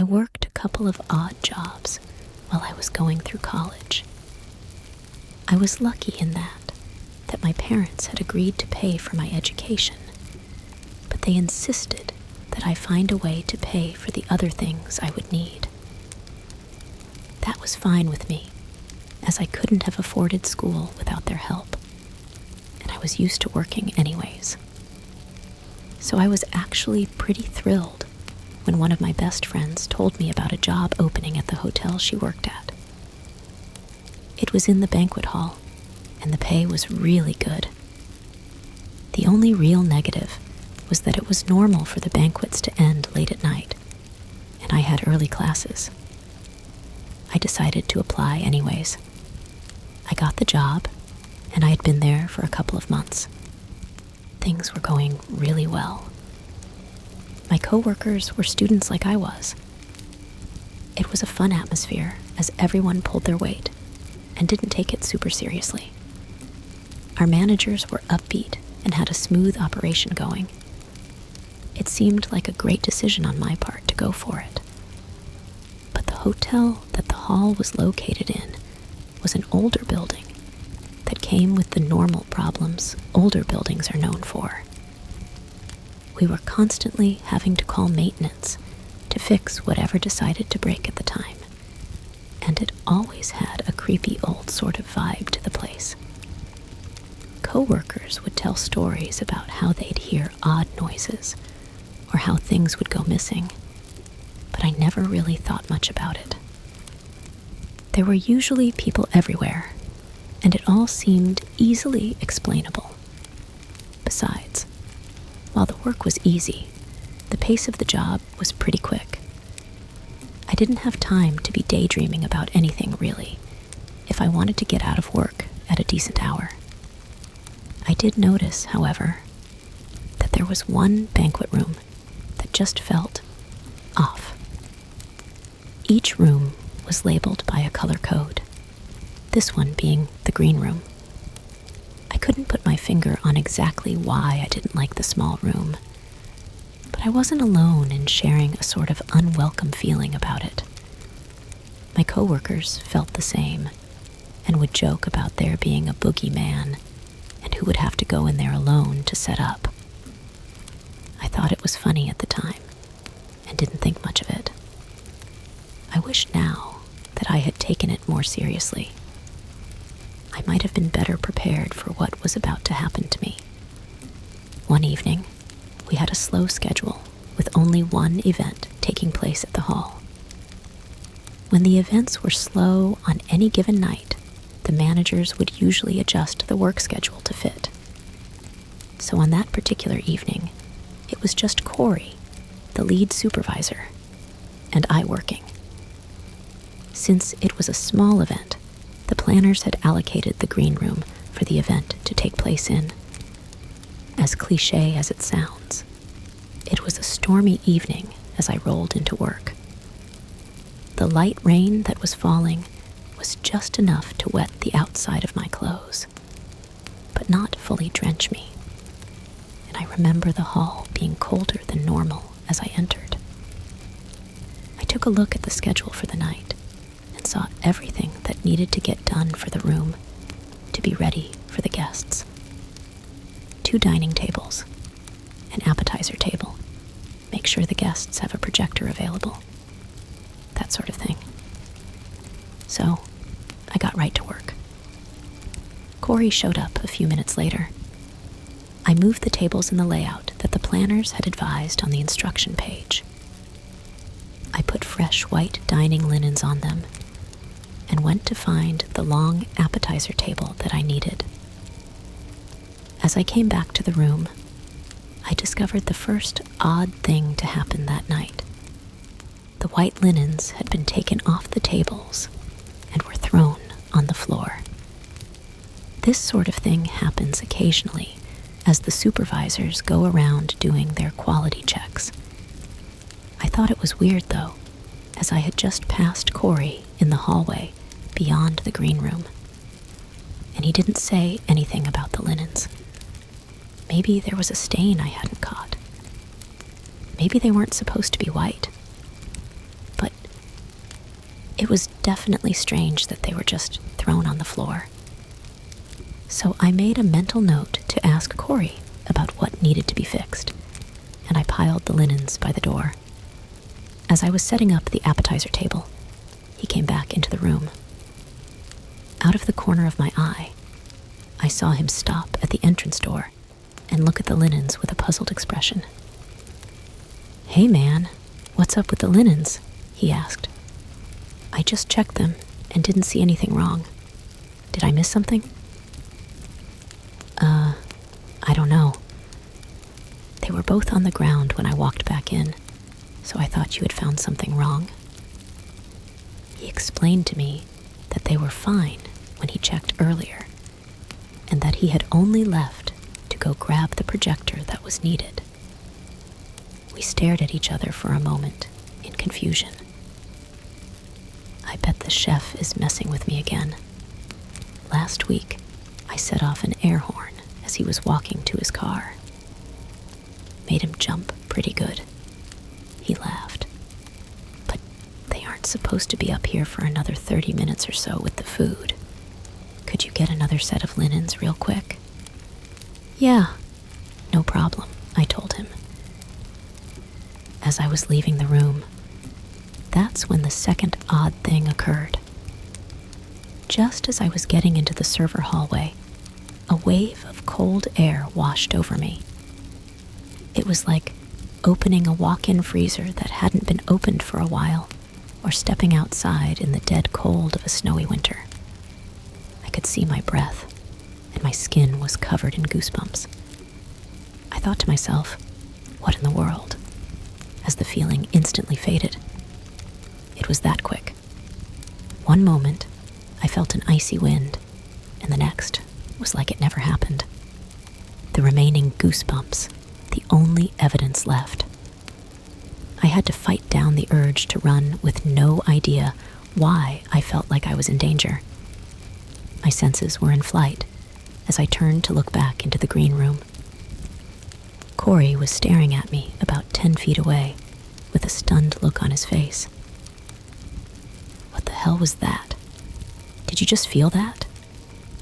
worked a couple of odd jobs while I was going through college. I was lucky in that my parents had agreed to pay for my education, but they insisted that I find a way to pay for the other things I would need. That was fine with me, as I couldn't have afforded school without their help, and I was used to working anyways. So I was actually pretty thrilled when one of my best friends told me about a job opening at the hotel she worked at. It was in the banquet hall, and the pay was really good. The only real negative was that it was normal for the banquets to end late at night, and I had early classes. I decided to apply anyways. I got the job, and I had been there for a couple of months. Things were going really well. My coworkers were students like I was. It was a fun atmosphere as everyone pulled their weight and didn't take it super seriously. Our managers were upbeat and had a smooth operation going. It seemed like a great decision on my part to go for it. But the hotel that the hall was located in was an older building that came with the normal problems older buildings are known for. We were constantly having to call maintenance to fix whatever decided to break at the time, and it always had a creepy old sort of vibe to the place. Coworkers would tell stories about how they'd hear odd noises or how things would go missing, but I never really thought much about it. There were usually people everywhere, and it all seemed easily explainable. Besides, while the work was easy, the pace of the job was pretty quick. I didn't have time to be daydreaming about anything really, if I wanted to get out of work at a decent hour. I did notice, however, that there was one banquet room that just felt off. Each room was labeled by a color code, this one being the green room. I couldn't put my finger on exactly why I didn't like the small room, but I wasn't alone in sharing a sort of unwelcome feeling about it. My coworkers felt the same and would joke about there being a boogeyman and who would have to go in there alone to set up. I thought it was funny at the time and didn't think much of it. I wish now that I had taken it more seriously. I might have been better prepared for what was about to happen to me. One evening, we had a slow schedule with only one event taking place at the hall. When the events were slow on any given night, the managers would usually adjust the work schedule to fit. So on that particular evening, it was just Corey, the lead supervisor, and I working. Since it was a small event, the planners had allocated the green room for the event to take place in. As cliché as it sounds, it was a stormy evening as I rolled into work. The light rain that was falling was just enough to wet the outside of my clothes, but not fully drench me, and I remember the hall being colder than normal as I entered. I took a look at the schedule for the night and saw everything that needed to get done for the room to be ready for the guests. 2 dining tables, an appetizer table, make sure the guests have a projector available, that sort of thing. So, I got right to work. Corey showed up a few minutes later. I moved the tables in the layout that the planners had advised on the instruction page. I put fresh white dining linens on them and went to find the long appetizer table that I needed. As I came back to the room, I discovered the first odd thing to happen that night. The white linens had been taken off the tables and were thrown on the floor. This sort of thing happens occasionally as the supervisors go around doing their quality checks. I thought it was weird though, as I had just passed Corey in the hallway beyond the green room, and he didn't say anything about the linens. Maybe there was a stain I hadn't caught. Maybe they weren't supposed to be white. But It was definitely strange that they were just thrown on the floor. So I made a mental note to ask Corey about what needed to be fixed, and I piled the linens by the door. As I was setting up the appetizer table, he came back into the room. Out of the corner of my eye, I saw him stop at the entrance door and look at the linens with a puzzled expression. "Hey man, what's up with the linens?" he asked. "I just checked them and didn't see anything wrong. Did I miss something?" I don't know. They were both on the ground when I walked back in, so I thought you had found something wrong." He explained to me that they were fine when he checked earlier, and that he had only left to go grab the projector that was needed. We stared at each other for a moment in confusion. I bet the chef is messing with me again. Last week, I set off an air horn as he was walking to his car. Made him jump pretty good. He laughed. "But they aren't supposed to be up here for another 30 minutes or so with the food. Could you get another set of linens real quick?" "Yeah, no problem," I told him. As I was leaving the room, that's when the second odd thing occurred. Just as I was getting into the server hallway, a wave of cold air washed over me. It was like opening a walk-in freezer that hadn't been opened for a while, or stepping outside in the dead cold of a snowy winter. I could see my breath, and my skin was covered in goosebumps. I thought to myself, what in the world? As the feeling instantly faded. It was that quick. One moment, I felt an icy wind, and the next was like it never happened. The remaining goosebumps, the only evidence left. I had to fight down the urge to run with no idea why I felt like I was in danger. My senses were in flight as I turned to look back into the green room. Corey was staring at me about 10 feet away with a stunned look on his face. "What the hell was that? Did you just feel that?"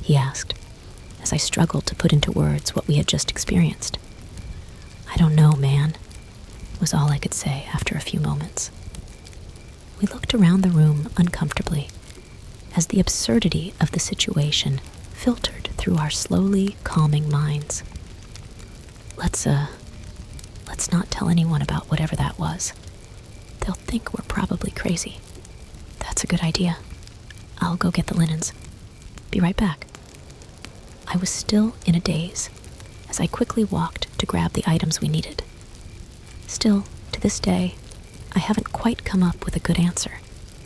he asked, as I struggled to put into words what we had just experienced. "I don't know, man," was all I could say after a few moments. We looked around the room uncomfortably as the absurdity of the situation filtered through our slowly calming minds. Let's not tell anyone about whatever that was. They'll think we're probably crazy." "That's a good idea. I'll go get the linens. Be right back." I was still in a daze as I quickly walked to grab the items we needed. Still, to this day, I haven't quite come up with a good answer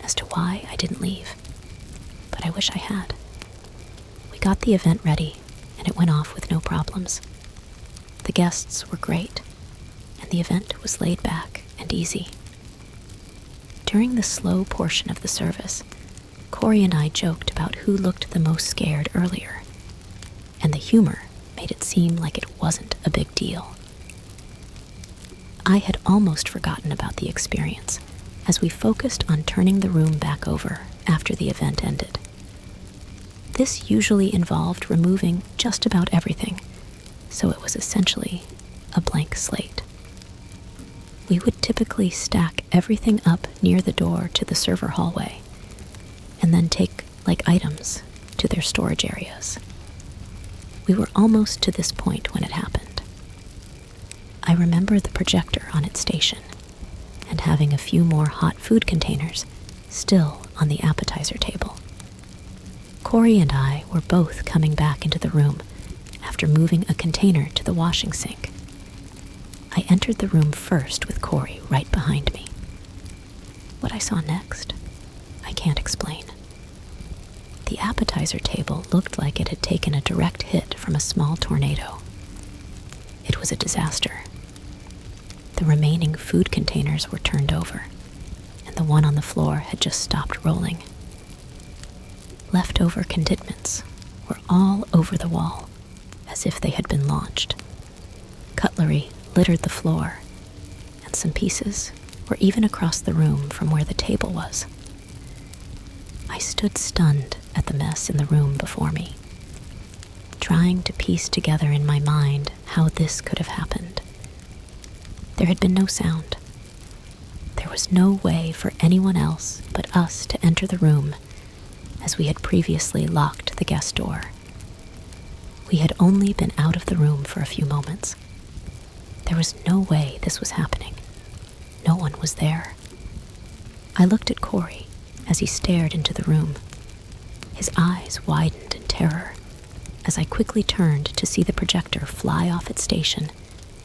as to why I didn't leave, but I wish I had. We got the event ready, and it went off with no problems. The guests were great, and the event was laid back and easy. During the slow portion of the service, Corey and I joked about who looked the most scared earlier, and the humor made it seem like it wasn't a big deal. I had almost forgotten about the experience as we focused on turning the room back over after the event ended. This usually involved removing just about everything, so it was essentially a blank slate. We would typically stack everything up near the door to the server hallway, and then take items to their storage areas. We were almost to this point when it happened. I remember the projector on its station, and having a few more hot food containers still on the appetizer table. Corey and I were both coming back into the room after moving a container to the washing sink. I entered the room first with Corey right behind me. What I saw next, I can't explain. The appetizer table looked like it had taken a direct hit from a small tornado. It was a disaster. The remaining food containers were turned over, and the one on the floor had just stopped rolling. Leftover condiments were all over the wall, as if they had been launched. Cutlery littered the floor, and some pieces were even across the room from where the table was. I stood stunned at the mess in the room before me, trying to piece together in my mind how this could have happened. There had been no sound. There was no way for anyone else but us to enter the room, as we had previously locked the guest door. We had only been out of the room for a few moments. There was no way this was happening. No one was there. I looked at Corey as he stared into the room. His eyes widened in terror as I quickly turned to see the projector fly off its station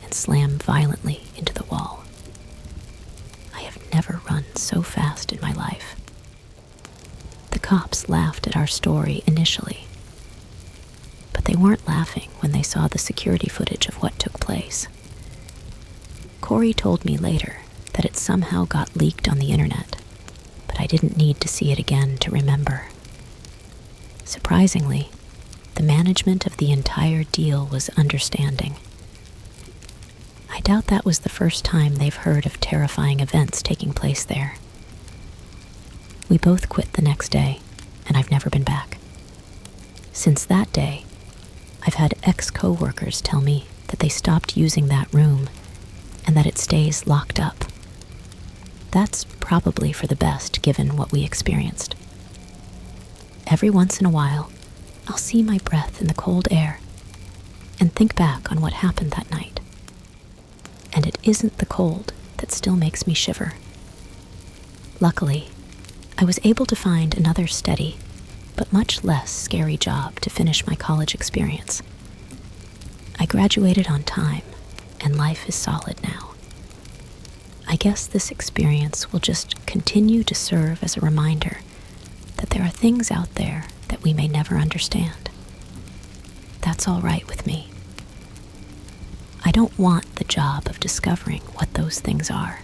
and slam violently into the wall. I have never run so fast in my life. The cops laughed at our story initially, but they weren't laughing when they saw the security footage of what took place. Corey told me later that it somehow got leaked on the internet, but I didn't need to see it again to remember. Surprisingly, the management of the entire deal was understanding. I doubt that was the first time they've heard of terrifying events taking place there. We both quit the next day, and I've never been back. Since that day, I've had ex-coworkers tell me that they stopped using that room and that it stays locked up. That's probably for the best given what we experienced. Every once in a while, I'll see my breath in the cold air and think back on what happened that night. And it isn't the cold that still makes me shiver. Luckily, I was able to find another steady, but much less scary job to finish my college experience. I graduated on time, and life is solid now. I guess this experience will just continue to serve as a reminder that there are things out there that we may never understand. That's all right with me. I don't want the job of discovering what those things are.